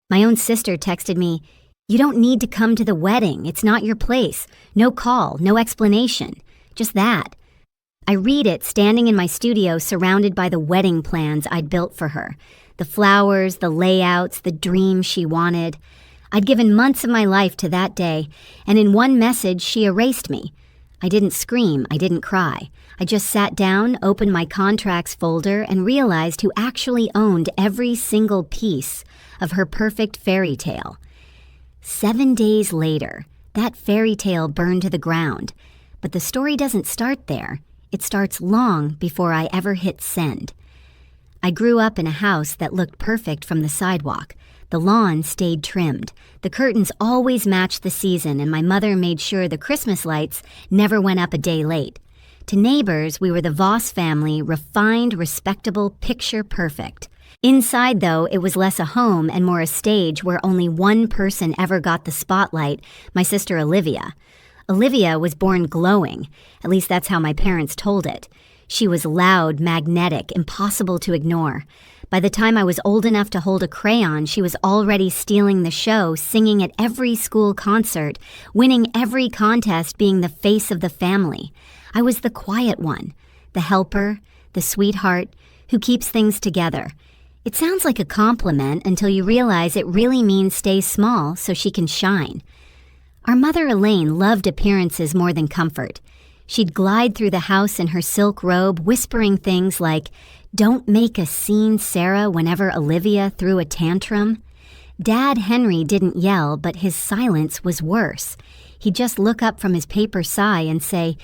My own sister texted me, "You don't need to come to the wedding. It's not your place. No call, no explanation. Just that." I read it standing in my studio surrounded by the wedding plans I'd built for her. The flowers, the layouts, the dream she wanted. I'd given months of my life to that day, and in one message she erased me. I didn't scream, I didn't cry. I just sat down, opened my contracts folder, and realized who actually owned every single piece of her perfect fairy tale. 7 days later, that fairy tale burned to the ground. But the story doesn't start there. It starts long before I ever hit send. I grew up in a house that looked perfect from the sidewalk. The lawn stayed trimmed. The curtains always matched the season, and my mother made sure the Christmas lights never went up a day late. To neighbors, we were the Voss family, refined, respectable, picture perfect. Inside, though, it was less a home and more a stage where only one person ever got the spotlight, my sister Olivia. Olivia was born glowing. At least that's how my parents told it. She was loud, magnetic, impossible to ignore. By the time I was old enough to hold a crayon, she was already stealing the show, singing at every school concert, winning every contest, being the face of the family. I was the quiet one, the helper, the sweetheart, who keeps things together. It sounds like a compliment until you realize it really means stay small so she can shine. Our mother Elaine loved appearances more than comfort. She'd glide through the house in her silk robe, whispering things like, "Don't make a scene, Sarah," whenever Olivia threw a tantrum. Dad Henry didn't yell, but his silence was worse. He'd just look up from his paper sigh and say,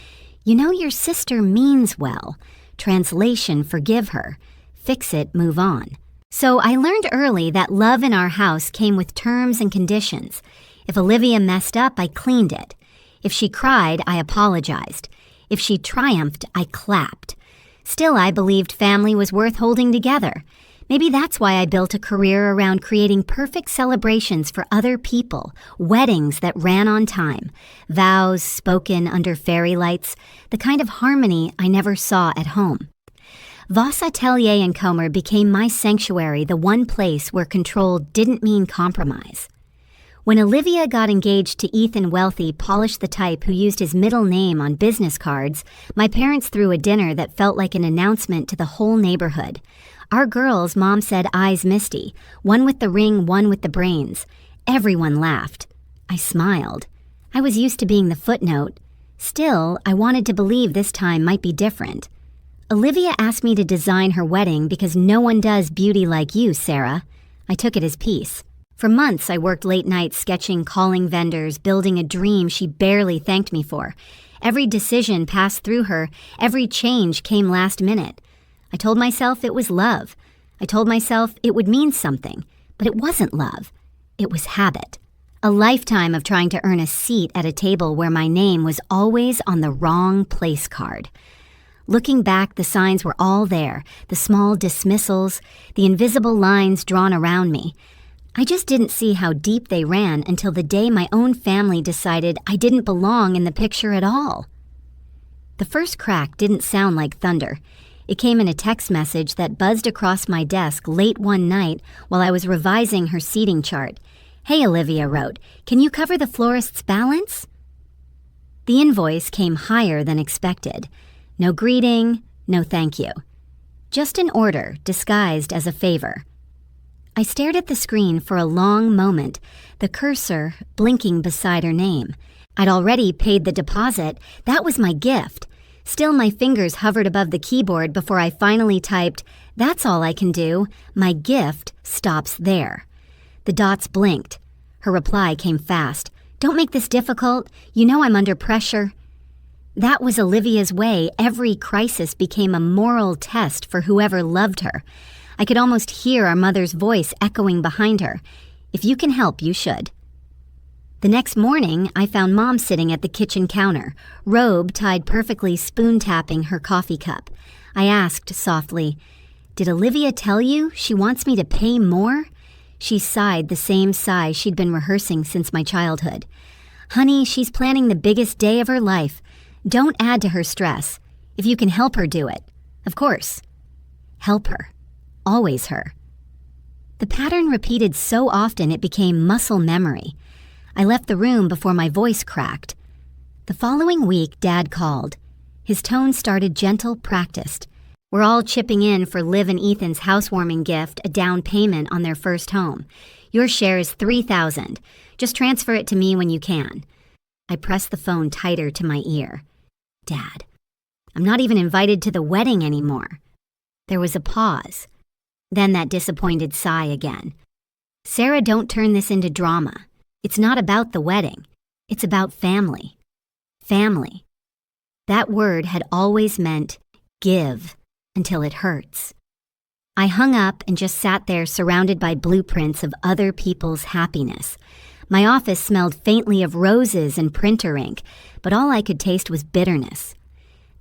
"You know your sister means well. Translation, forgive her. Fix it, move on." So I learned early that love in our house came with terms and conditions. If Olivia messed up, I cleaned it. If she cried, I apologized. If she triumphed, I clapped. Still, I believed family was worth holding together. Maybe that's why I built a career around creating perfect celebrations for other people, weddings that ran on time, vows spoken under fairy lights, the kind of harmony I never saw at home. Voss Atelier and Comer became my sanctuary, the one place where control didn't mean compromise. When Olivia got engaged to Ethan Wealthy, polished the type who used his middle name on business cards, my parents threw a dinner that felt like an announcement to the whole neighborhood. Our girls, Mom said, eyes misty, one with the ring, one with the brains. Everyone laughed. I smiled. I was used to being the footnote. Still, I wanted to believe this time might be different. Olivia asked me to design her wedding because no one does beauty like you, Sarah. I took it as peace. For months, I worked late nights sketching, calling vendors, building a dream she barely thanked me for. Every decision passed through her. Every change came last minute. I told myself it was love. I told myself it would mean something. But it wasn't love. It was habit. A lifetime of trying to earn a seat at a table where my name was always on the wrong place card. Looking back, the signs were all there, the small dismissals, the invisible lines drawn around me. I just didn't see how deep they ran until the day my own family decided I didn't belong in the picture at all. The first crack didn't sound like thunder. It came in a text message that buzzed across my desk late one night while I was revising her seating chart. "Hey," Olivia wrote, "can you cover the florist's balance?" The invoice came higher than expected. No greeting, no thank you. Just an order disguised as a favor. I stared at the screen for a long moment, the cursor blinking beside her name. I'd already paid the deposit. That was my gift. Still, my fingers hovered above the keyboard before I finally typed, "That's all I can do. My gift stops there." The dots blinked. Her reply came fast. "Don't make this difficult. You know I'm under pressure." That was Olivia's way. Every crisis became a moral test for whoever loved her. I could almost hear our mother's voice echoing behind her. "If you can help, you should." The next morning, I found Mom sitting at the kitchen counter, robe tied perfectly, spoon-tapping her coffee cup. I asked softly, "Did Olivia tell you she wants me to pay more?" She sighed the same sigh she'd been rehearsing since my childhood. "Honey, she's planning the biggest day of her life. Don't add to her stress. If you can help her, do it. Of course. Help her. Always her." The pattern repeated so often it became muscle memory. I left the room before my voice cracked. The following week, Dad called. His tone started gentle, practiced. We're all chipping in for Liv and Ethan's housewarming gift, a down payment on their first home. Your share is $3,000. Just transfer it to me when you can. I pressed the phone tighter to my ear. Dad, I'm not even invited to the wedding anymore. There was a pause. Then that disappointed sigh again. Sarah, don't turn this into drama. It's not about the wedding. It's about family. Family. That word had always meant give until it hurts. I hung up and just sat there surrounded by blueprints of other people's happiness. My office smelled faintly of roses and printer ink, but all I could taste was bitterness.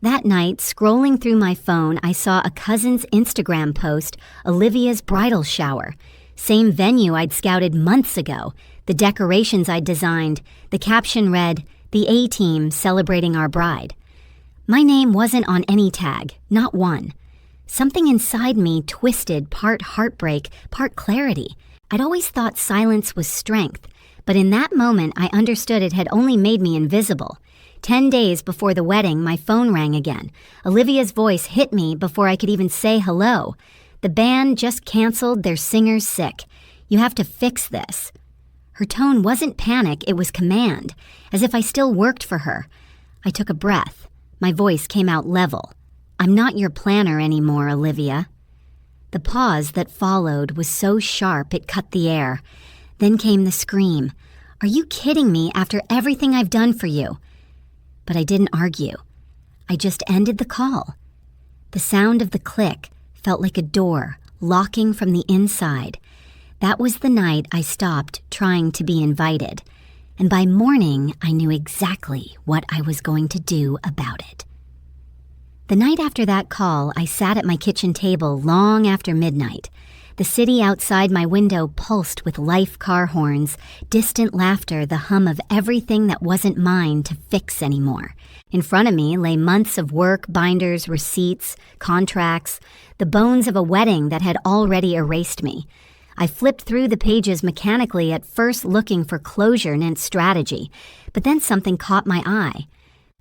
That night, scrolling through my phone, I saw a cousin's Instagram post, Olivia's bridal shower. Same venue I'd scouted months ago, the decorations I'd designed. The caption read, "The A-Team celebrating our bride." My name wasn't on any tag, not one. Something inside me twisted, part heartbreak, part clarity. I'd always thought silence was strength, but in that moment I understood it had only made me invisible. 10 days before the wedding, my phone rang again. Olivia's voice hit me before I could even say hello. The band just canceled, their singer's sick. You have to fix this. Her tone wasn't panic, it was command, as if I still worked for her. I took a breath. My voice came out level. I'm not your planner anymore, Olivia. The pause that followed was so sharp it cut the air. Then came the scream. Are you kidding me after everything I've done for you? But I didn't argue. I just ended the call. The sound of the click felt like a door locking from the inside. That was the night I stopped trying to be invited. And by morning, I knew exactly what I was going to do about it. The night after that call, I sat at my kitchen table long after midnight. The city outside my window pulsed with life car horns, distant laughter, the hum of everything that wasn't mine to fix anymore. In front of me lay months of work, binders, receipts, contracts, the bones of a wedding that had already erased me. I flipped through the pages mechanically, at first looking for closure and strategy, but then something caught my eye.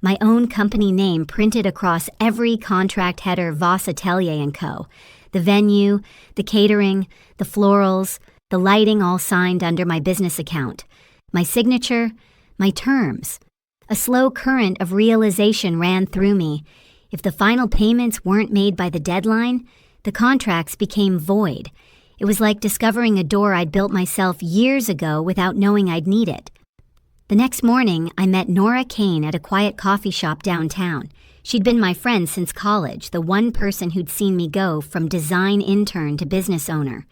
My own company name printed across every contract header, Voss Atelier & Co. The venue, the catering, the florals, the lighting all signed under my business account. My signature, my terms. A slow current of realization ran through me. If the final payments weren't made by the deadline, the contracts became void. It was like discovering a door I'd built myself years ago without knowing I'd need it. The next morning, I met Nora Kane at a quiet coffee shop downtown. She'd been my friend since college, the one person who'd seen me go from design intern to business owner.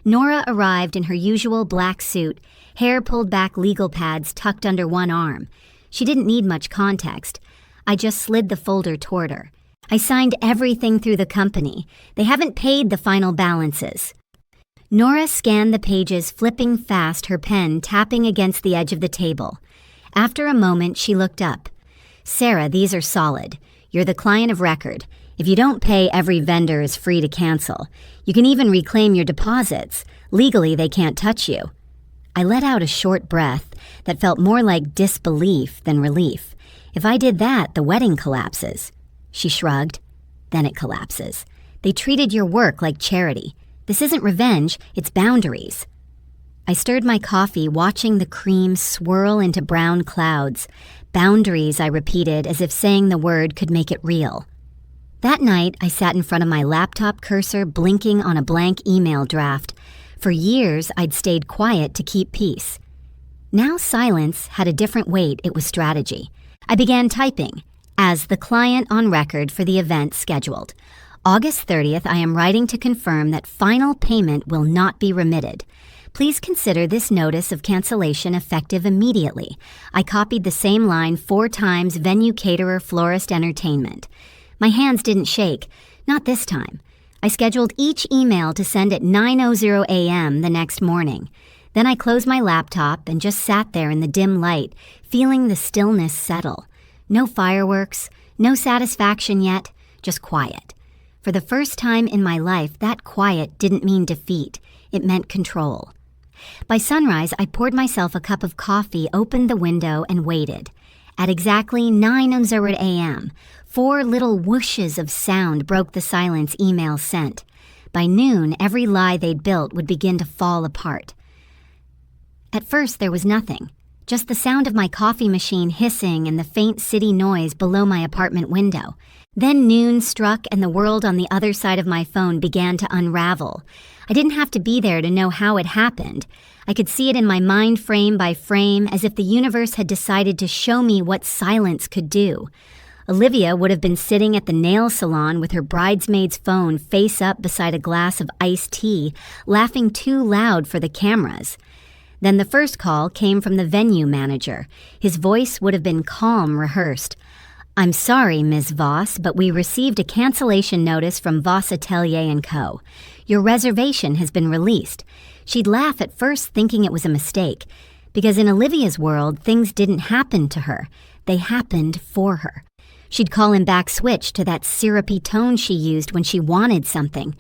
Nora arrived in her usual black suit, hair pulled back, legal pads tucked under one arm. She didn't need much context. I just slid the folder toward her. I signed everything through the company. They haven't paid the final balances. Nora scanned the pages, flipping fast, her pen tapping against the edge of the table. After a moment, she looked up. Sarah, these are solid. You're the client of record. If you don't pay, every vendor is free to cancel. You can even reclaim your deposits. Legally, they can't touch you. I let out a short breath that felt more like disbelief than relief. If I did that, the wedding collapses. She shrugged. Then it collapses. They treated your work like charity. This isn't revenge, it's boundaries. I stirred my coffee, watching the cream swirl into brown clouds. Boundaries, I repeated, as if saying the word could make it real. That night, I sat in front of my laptop cursor, blinking on a blank email draft. For years, I'd stayed quiet to keep peace. Now silence had a different weight, it was strategy. I began typing, as the client on record for the event scheduled. August 30th, I am writing to confirm that final payment will not be remitted. Please consider this notice of cancellation effective immediately. I copied the same line 4 times, venue caterer, florist, entertainment. My hands didn't shake, not this time. I scheduled each email to send at 9:00 a.m. the next morning. Then I closed my laptop and just sat there in the dim light, feeling the stillness settle. No fireworks, no satisfaction yet, just quiet. For the first time in my life, that quiet didn't mean defeat. It meant control. By sunrise, I poured myself a cup of coffee, opened the window, and waited. At exactly 9:00 a.m., 4 little whooshes of sound broke the silence email sent. By noon, every lie they'd built would begin to fall apart. At first, there was nothing, just the sound of my coffee machine hissing and the faint city noise below my apartment window. Then noon struck and the world on the other side of my phone began to unravel. I didn't have to be there to know how it happened. I could see it in my mind frame by frame, as if the universe had decided to show me what silence could do. Olivia would have been sitting at the nail salon with her bridesmaid's phone face up beside a glass of iced tea, laughing too loud for the cameras. Then the first call came from the venue manager. His voice would have been calm, rehearsed. "I'm sorry, Ms. Voss, but we received a cancellation notice from Voss Atelier & Co. Your reservation has been released." She'd laugh at first, thinking it was a mistake, because in Olivia's world, things didn't happen to her. They happened for her. She'd call him back, switch to that syrupy tone she used when she wanted something.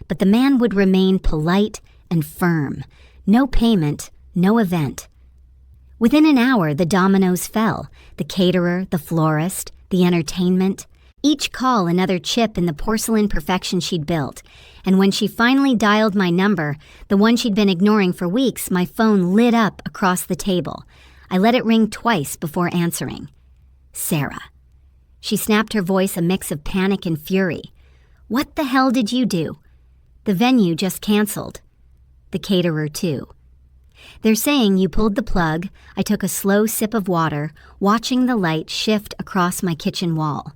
But the man would remain polite and firm. No payment, no event. Within an hour, the dominoes fell. The caterer, the florist, the entertainment. Each call another chip in the porcelain perfection she'd built. And when she finally dialed my number, the one she'd been ignoring for weeks, my phone lit up across the table. I let it ring twice before answering. Sarah. She snapped, her voice a mix of panic and fury. "What the hell did you do?" "The venue just canceled." "The caterer too." "They're saying you pulled the plug." I took a slow sip of water, watching the light shift across my kitchen wall.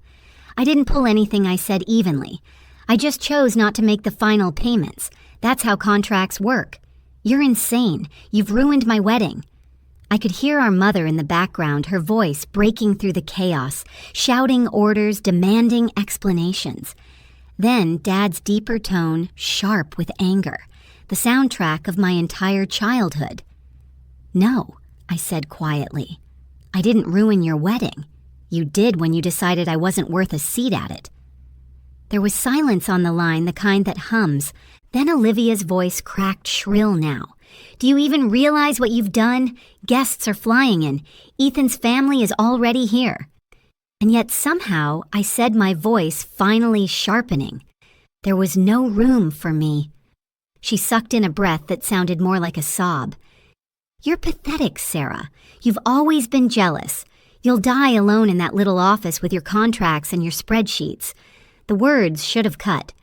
"I didn't pull anything," I said evenly. "I just chose not to make the final payments. That's how contracts work." "You're insane. You've ruined my wedding." I could hear our mother in the background, her voice breaking through the chaos, shouting orders, demanding explanations. Then Dad's deeper tone, sharp with anger, the soundtrack of my entire childhood. "No," I said quietly. "I didn't ruin your wedding. You did when you decided I wasn't worth a seat at it." There was silence on the line, the kind that hums. Then Olivia's voice cracked shrill now. "Do you even realize what you've done? Guests are flying in. Ethan's family is already here." And yet somehow I said, my voice finally sharpening, "There was no room for me." She sucked in a breath that sounded more like a sob. "You're pathetic, Sarah. You've always been jealous. You'll die alone in that little office with your contracts and your spreadsheets." The words should have cut.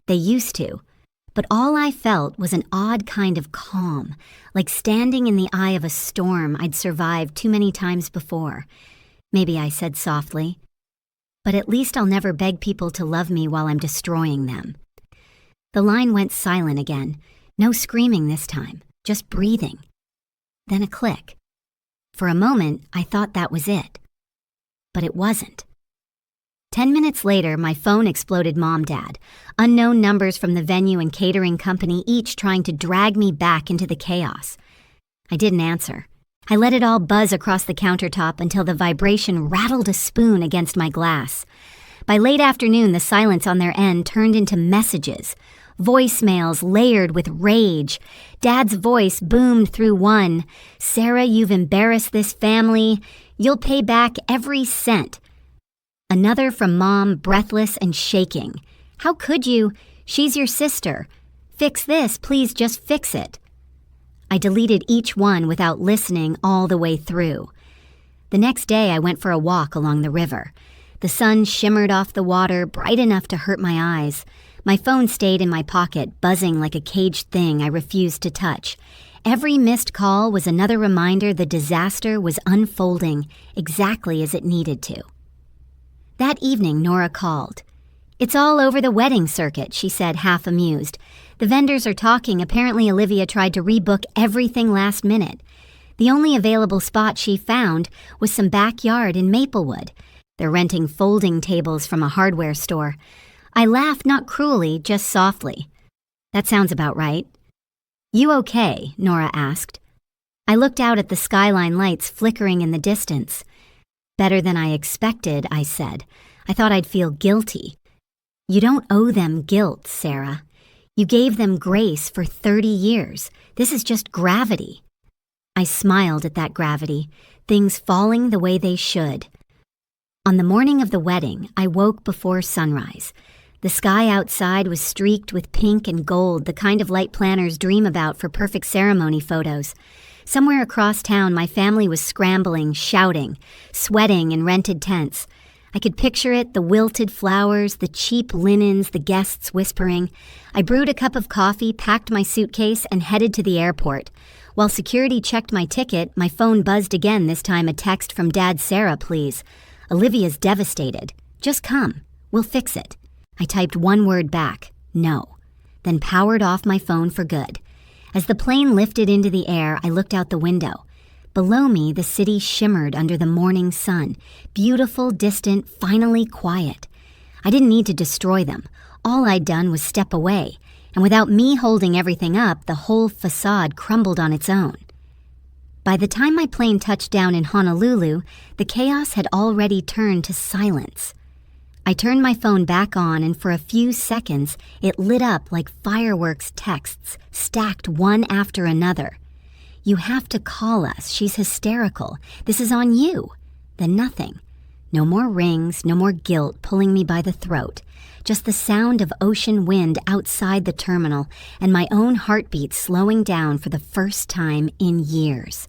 They used to. But all I felt was an odd kind of calm, like standing in the eye of a storm I'd survived too many times before. Maybe I said softly, "But at least I'll never beg people to love me while I'm destroying them." The line went silent again. No screaming this time, just breathing. Then a click. For a moment, I thought that was it. But it wasn't. 10 minutes later, my phone exploded. Mom, Dad. Unknown numbers from the venue and catering company, each trying to drag me back into the chaos. I didn't answer. I let it all buzz across the countertop until the vibration rattled a spoon against my glass. By late afternoon, the silence on their end turned into messages. Voicemails layered with rage. Dad's voice boomed through one. "Sarah, you've embarrassed this family. You'll pay back every cent." Another from Mom, breathless and shaking. "How could you? She's your sister. Fix this, please just fix it." I deleted each one without listening all the way through. The next day I went for a walk along the river. The sun shimmered off the water, bright enough to hurt my eyes. My phone stayed in my pocket, buzzing like a caged thing I refused to touch. Every missed call was another reminder the disaster was unfolding exactly as it needed to. That evening, Nora called. "It's all over the wedding circuit," she said, half amused. "The vendors are talking. Apparently Olivia tried to rebook everything last minute. The only available spot she found was some backyard in Maplewood. They're renting folding tables from a hardware store." I laughed, not cruelly, just softly. "That sounds about right." "You okay?" Nora asked. I looked out at the skyline lights flickering in the distance. "Better than I expected," I said. "I thought I'd feel guilty." "You don't owe them guilt, Sarah. You gave them grace for 30 years. This is just gravity." I smiled at that gravity, things falling the way they should. On the morning of the wedding, I woke before sunrise. The sky outside was streaked with pink and gold, the kind of light planners dream about for perfect ceremony photos. Somewhere across town, my family was scrambling, shouting, sweating in rented tents. I could picture it, the wilted flowers, the cheap linens, the guests whispering. I brewed a cup of coffee, packed my suitcase, and headed to the airport. While security checked my ticket, my phone buzzed again, this time a text from Dad. "Sarah, please. Olivia's devastated. Just come. We'll fix it." I typed one word back, "No," then powered off my phone for good. As the plane lifted into the air, I looked out the window. Below me, the city shimmered under the morning sun, beautiful, distant, finally quiet. I didn't need to destroy them. All I'd done was step away, and without me holding everything up, the whole facade crumbled on its own. By the time my plane touched down in Honolulu, the chaos had already turned to silence. I turned my phone back on, and for a few seconds, it lit up like fireworks texts, stacked one after another. "You have to call us. She's hysterical. This is on you." Then nothing. No more rings, no more guilt pulling me by the throat. Just the sound of ocean wind outside the terminal and my own heartbeat slowing down for the first time in years.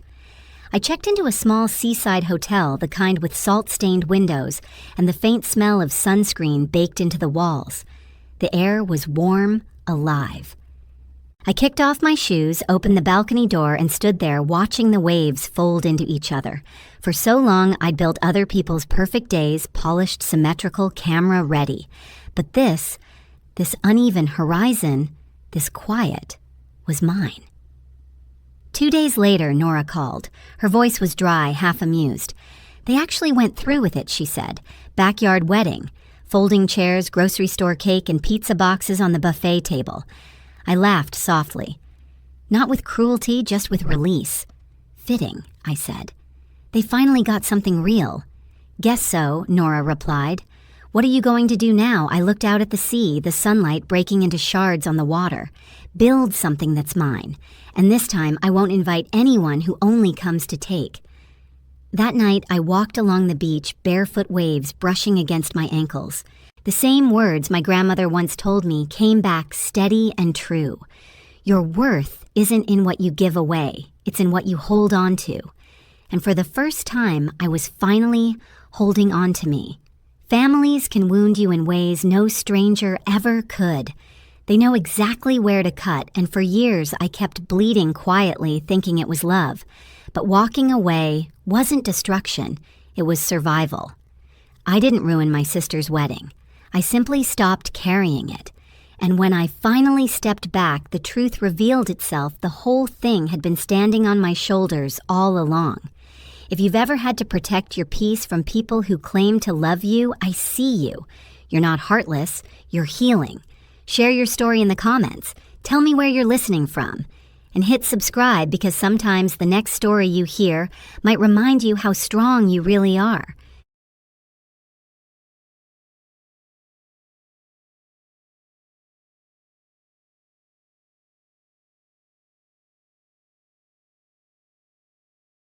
I checked into a small seaside hotel, the kind with salt-stained windows and the faint smell of sunscreen baked into the walls. The air was warm, alive. I kicked off my shoes, opened the balcony door, and stood there watching the waves fold into each other. For so long, I'd built other people's perfect days, polished, symmetrical, camera-ready. But this uneven horizon, this quiet, was mine. 2 days later, Nora called. Her voice was dry, half amused. "They actually went through with it," she said. "Backyard wedding. Folding chairs, grocery store cake, and pizza boxes on the buffet table." I laughed softly. "Not with cruelty, just with release." "Fitting," I said. "They finally got something real." "Guess so," Nora replied. "What are you going to do now?" I looked out at the sea, the sunlight breaking into shards on the water. "Build something that's mine. And this time I won't invite anyone who only comes to take." That night I walked along the beach, barefoot waves brushing against my ankles. The same words my grandmother once told me came back steady and true. Your worth isn't in what you give away, it's in what you hold on to. And for the first time, I was finally holding on to me. Families can wound you in ways no stranger ever could. They know exactly where to cut, and for years I kept bleeding quietly, thinking it was love. But walking away wasn't destruction, it was survival. I didn't ruin my sister's wedding. I simply stopped carrying it. And when I finally stepped back, the truth revealed itself. The whole thing had been standing on my shoulders all along. If you've ever had to protect your peace from people who claim to love you, I see you. You're not heartless, you're healing. Share your story in the comments. Tell me where you're listening from. And hit subscribe, because sometimes the next story you hear might remind you how strong you really are.